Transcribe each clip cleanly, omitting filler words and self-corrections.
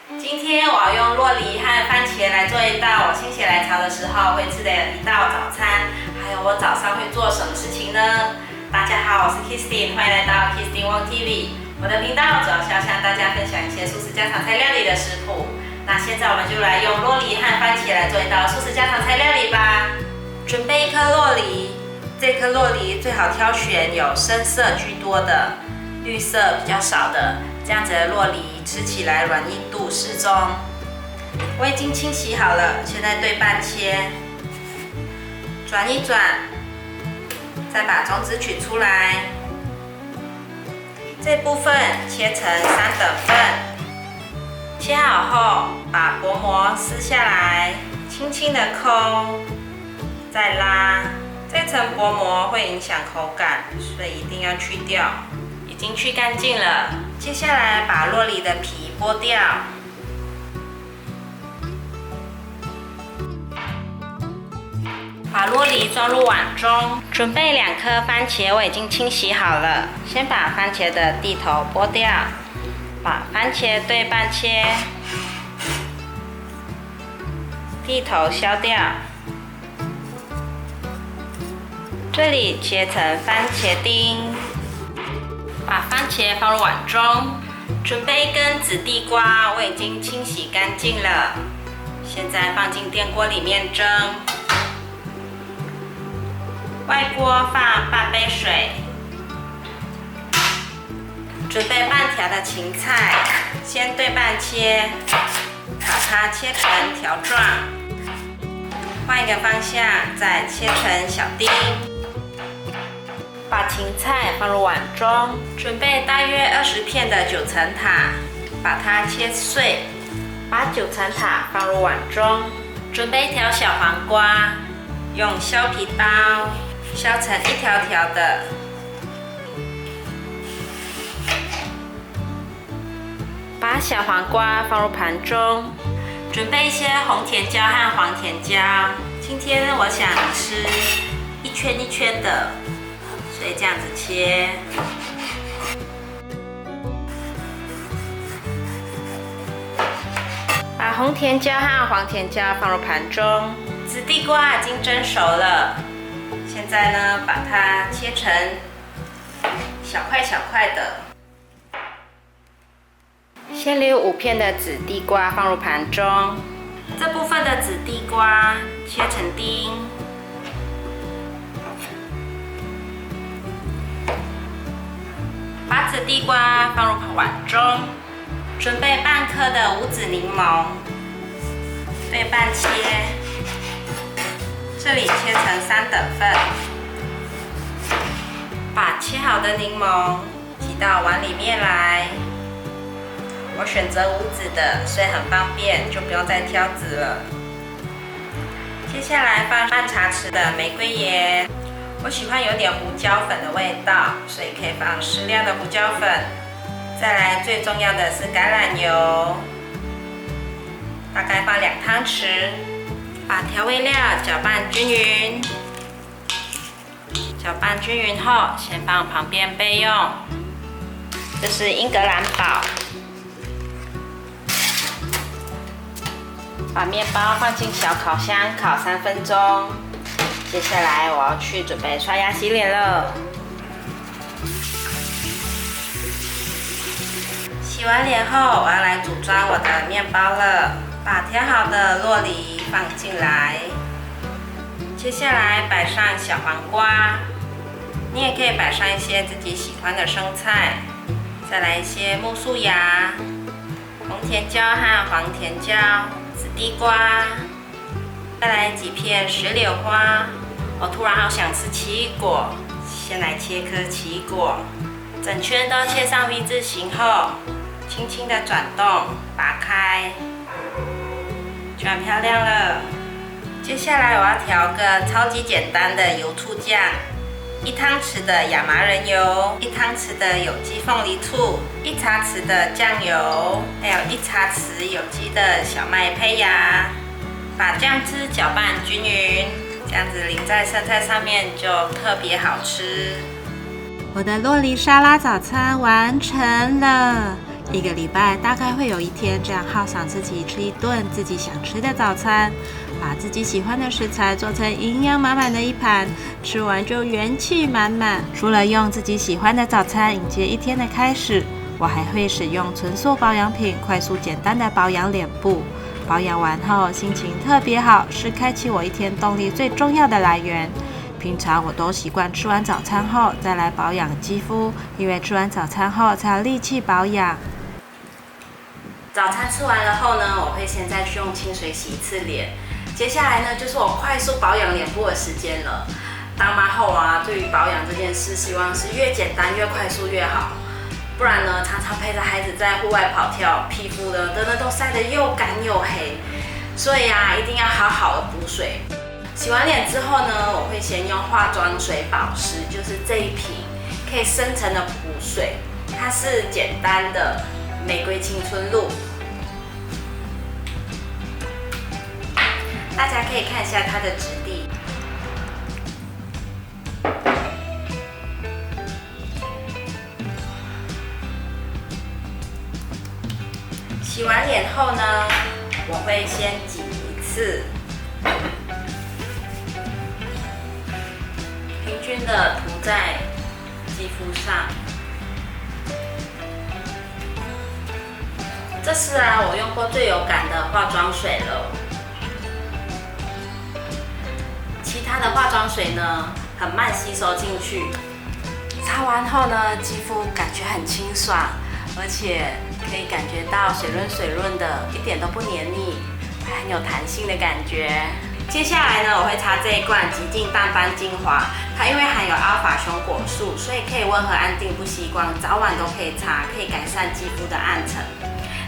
今天我要用酪梨和番茄来做一道我心血来潮的时候会吃的一道早餐。还有我早上会做什么事情呢？大家好，我是 Kristin， 欢迎来到 Kristin Wong TV。我的频道主要是要向大家分享一些素食家常菜料理的食谱。那现在我们就来用酪梨和番茄来做一道素食家常菜料理吧。准备一颗酪梨，这颗酪梨最好挑选有深色居多的，绿色比较少的。这样子的酪梨吃起来软硬度适中。我已经清洗好了，现在对半切，转一转，再把种子取出来。这部分切成3等份，切好后把薄膜撕下来，轻轻的抠，再拉。这层薄膜会影响口感，所以一定要去掉。已经去干净了。接下来把酪梨的皮剥掉，把酪梨装入碗中。准备2颗番茄，我已经清洗好了。先把番茄的蒂头剥掉，把番茄对半切，蒂头削掉。这里切成番茄丁。把番茄放入碗中，准备1根紫地瓜，我已经清洗干净了。现在放进电锅里面蒸，外锅放半杯水，准备半条的芹菜，先对半切，把它切成条状，换一个方向，再切成小丁。把芹菜放入碗中，准备大约20片的9层塔，把它切碎。把9层塔放入碗中，准备1条小黄瓜，用削皮刀削成一条条的。把小黄瓜放入盘中，准备一些红甜椒和黄甜椒。今天我想吃一圈一圈的。所以这样子切，把红甜椒和黄甜椒放入盘中。紫地瓜已经蒸熟了，现在呢，把它切成小块小块的。先留5片的紫地瓜放入盘中，这部分的紫地瓜切成丁。把紫地瓜放入碗中，准备半颗的无籽柠檬，对半切，这里切成3等份。把切好的柠檬挤到碗里面来。我选择无籽的，所以很方便，就不用再挑籽了。接下来放半茶匙的玫瑰盐。我喜欢有点胡椒粉的味道，所以可以放适量的胡椒粉。再来，最重要的是橄榄油，大概放2汤匙。把调味料搅拌均匀，搅拌均匀后，先放旁边备用。这是英格兰堡。把面包放进小烤箱烤3分钟。接下来我要去准备刷牙洗脸了。洗完脸后，我要来组装我的面包了。把调好的酪梨放进来，接下来摆上小黄瓜，你也可以摆上一些自己喜欢的生菜，再来一些木薯芽、红甜椒和黄甜椒、紫地瓜，再来几片石榴花。我突然好想吃奇异果，先来切颗奇异果，整圈都切上 V 字形后，轻轻的转动，拔开，就很漂亮了。接下来我要调个超级简单的油醋酱，1汤匙的亚麻仁油，1汤匙的有机凤梨醋，1茶匙的酱油，还有1茶匙有机的小麦胚芽。把酱汁搅拌均匀，这样子淋在生菜上面就特别好吃。我的酪梨沙拉早餐完成了，一个礼拜大概会有1天这样犒赏自己吃一顿自己想吃的早餐，把自己喜欢的食材做成营养满满的一盘，吃完就元气满满。除了用自己喜欢的早餐迎接一天的开始，我还会使用纯素保养品，快速简单的保养脸部。保养完后心情特别好，是开启我一天动力最重要的来源。平常我都习惯吃完早餐后再来保养肌肤，因为吃完早餐后才有力气保养。早餐吃完了后呢，我会先再去用清水洗一次脸。接下来呢，就是我快速保养脸部的时间了。当妈后啊，对于保养这件事，希望是越简单越快速越好。不然呢，常常陪着孩子在户外跑跳，皮肤呢真的都晒得又干又黑。所以啊，一定要好好的补水。洗完脸之后呢，我会先用化妆水保湿，就是这一瓶可以深层的补水，它是简单的玫瑰青春露。大家可以看一下它的质地。洗完脸后呢，我会先挤一次。平均的涂在肌肤上。这是啊，我用过最有感的化妆水了。其他的化妆水呢，很慢吸收进去。擦完后呢，肌肤感觉很清爽，而且可以感觉到水润的，一点都不黏腻，还很有弹性的感觉。接下来呢，我会擦这一罐极净淡斑精华，它因为含有阿尔法熊果素，所以可以温和安定不吸光，早晚都可以擦，可以改善肌肤的暗沉。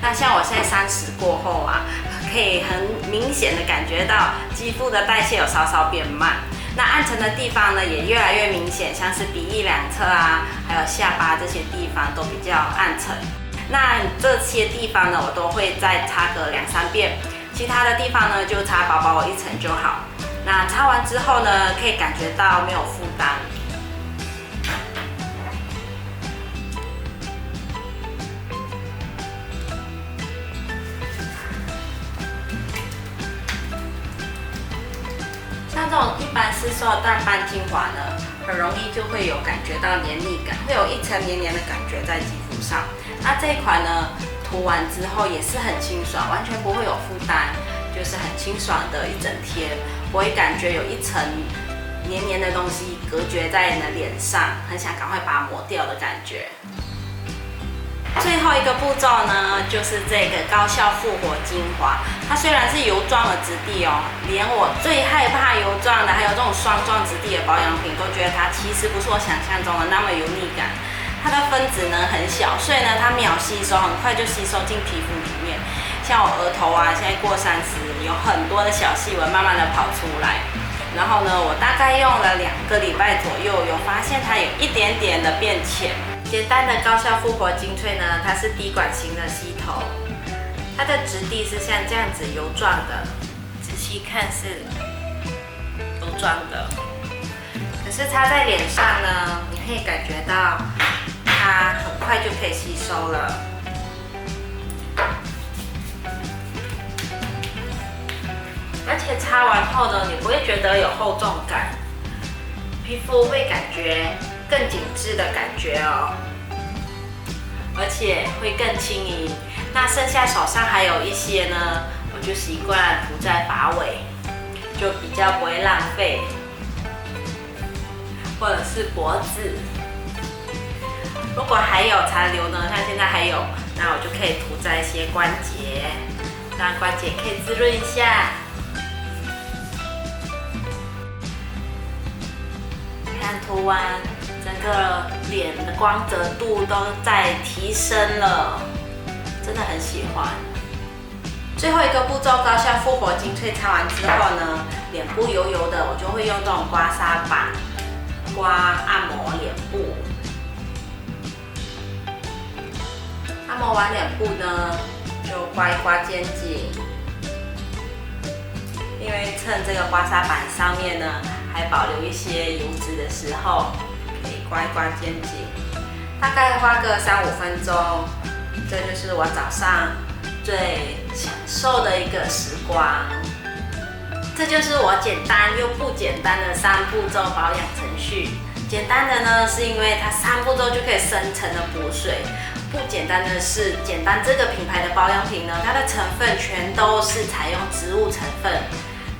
那像我现在30过后啊，可以很明显的感觉到肌肤的代谢有稍稍变慢。那暗沉的地方呢，也越来越明显，像是鼻翼两侧啊，还有下巴这些地方都比较暗沉。那这些地方呢，我都会再擦个2-3遍。其他的地方呢，就擦薄薄1层就好。那擦完之后呢，可以感觉到没有负担。像这种一般市售的淡斑精华呢，很容易就会有感觉到黏腻感，会有一层黏黏的感觉在肌肤上。那这一款呢，涂完之后也是很清爽，完全不会有负担，就是很清爽的一整天，不会感觉有一层黏黏的东西隔绝在你的脸上，很想赶快把它抹掉的感觉。最后一个步骤呢，就是这个高效复活精华。它虽然是油状的质地哦，连我最害怕油状的，还有这种霜状质地的保养品，都觉得它其实不是我想象中的那么油腻感。它的分子呢很小，所以呢它秒吸收，很快就吸收进皮肤里面。像我额头啊，现在过30，有很多的小细纹慢慢的跑出来。然后呢，我大概用了2个礼拜左右，有发现它有一点点的变浅。简单的高效复活精粹呢，它是滴管型的吸头，它的质地是像这样子油状的，仔细看是油状的。可是擦在脸上呢，你可以感觉到它很快就可以吸收了。而且擦完后呢，你不会觉得有厚重感，皮肤会感觉更紧致的感觉哦，而且会更轻盈。那剩下手上还有一些呢，我就习惯涂在发尾，就比较不会浪费，或者是脖子。如果还有残留呢，像现在还有，那我就可以涂在一些关节，让关节可以滋润一下。看涂完，整个脸的光泽度都在提升了，真的很喜欢。最后一个步骤，高效复活精粹擦完之后呢，脸部油油的，我就会用这种刮痧板刮按摩脸部。按摩完脸部呢，就刮一刮肩颈，因为趁这个刮痧板上面呢还保留一些油脂的时候，可以刮一刮肩颈，大概花个3-5分钟，这就是我早上最享受的一个时光。这就是我简单又不简单的3步骤保养程序。简单的呢，是因为它3步骤就可以深层的补水；不简单的是，简单这个品牌的保养品呢，它的成分全都是采用植物成分，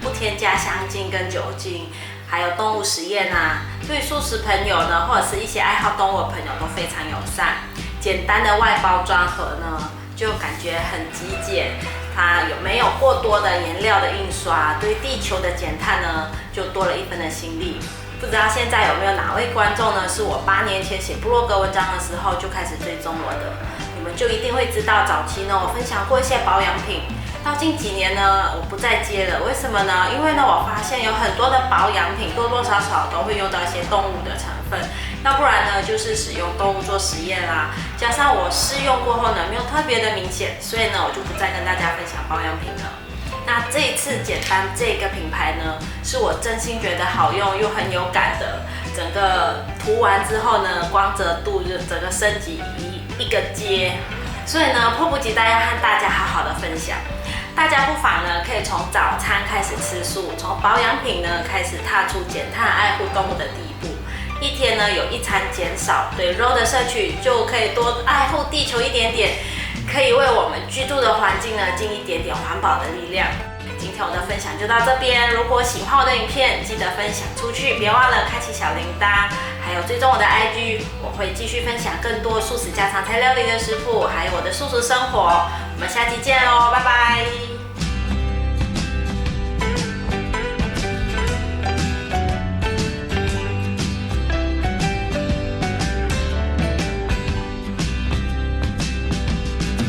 不添加香精跟酒精，还有动物实验啊。对素食朋友呢，或者是一些爱好动物的朋友都非常友善。简单的外包装盒呢，就感觉很极简。它没有过多的颜料的印刷，对地球的减碳呢，就多了1分的心力。不知道现在有没有哪位观众呢，是我8年前写部落格文章的时候就开始追踪我的，你们就一定会知道，早期呢我分享过一些保养品，到近几年呢我不再接了，为什么呢？因为呢我发现有很多的保养品多多少少都会用到一些动物的成分，要不然呢就是使用动物做实验啦，加上我试用过后呢没有特别的明显，所以呢我就不再跟大家分享保养品了。那这一次简单这个品牌呢，是我真心觉得好用又很有感的。整个涂完之后呢，光泽度就整个升级一个阶，所以呢，迫不及待要和大家好好的分享。大家不妨呢，可以从早餐开始吃素，从保养品呢开始踏出减碳爱护动物的第一步。一天呢有1餐减少对肉的摄取，就可以多爱护地球一点点。可以为我们居住的环境呢尽一点点环保的力量。今天我的分享就到这边，如果喜欢我的影片，记得分享出去，别忘了开启小铃铛，还有追踪我的 IG， 我会继续分享更多素食家常菜料理的食谱，还有我的素食生活。我们下期见喽，拜拜。